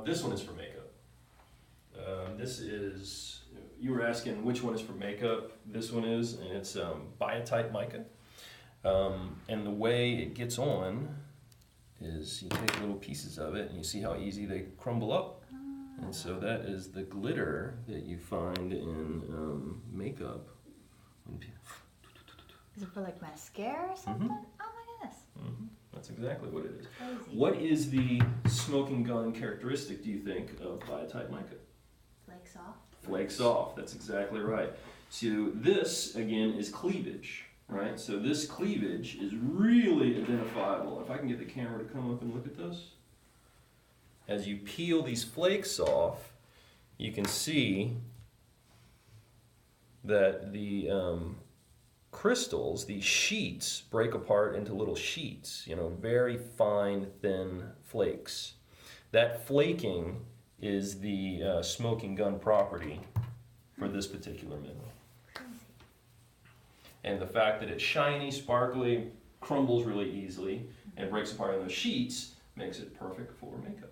This one is for makeup. This is, you were asking which one is for makeup. This one is, and it's biotite mica. And the way it gets on is you take little pieces of it and you see how easy they crumble up. And so that is the glitter that you find in makeup. Is it for like mascara or something? Oh my goodness. That's exactly what it is. Crazy. What is the smoking gun characteristic, do you think, of biotite mica? Flakes off? Flakes off, that's exactly right. So this, again, is cleavage, right? So this cleavage is really identifiable. If I can get the camera to come up and look at this. As you peel these flakes off, you can see that the crystals, these sheets, break apart into little sheets, very fine, thin flakes. That flaking is the smoking gun property for this particular mineral. And the fact that it's shiny, sparkly, crumbles really easily, and breaks apart in those sheets makes it perfect for makeup.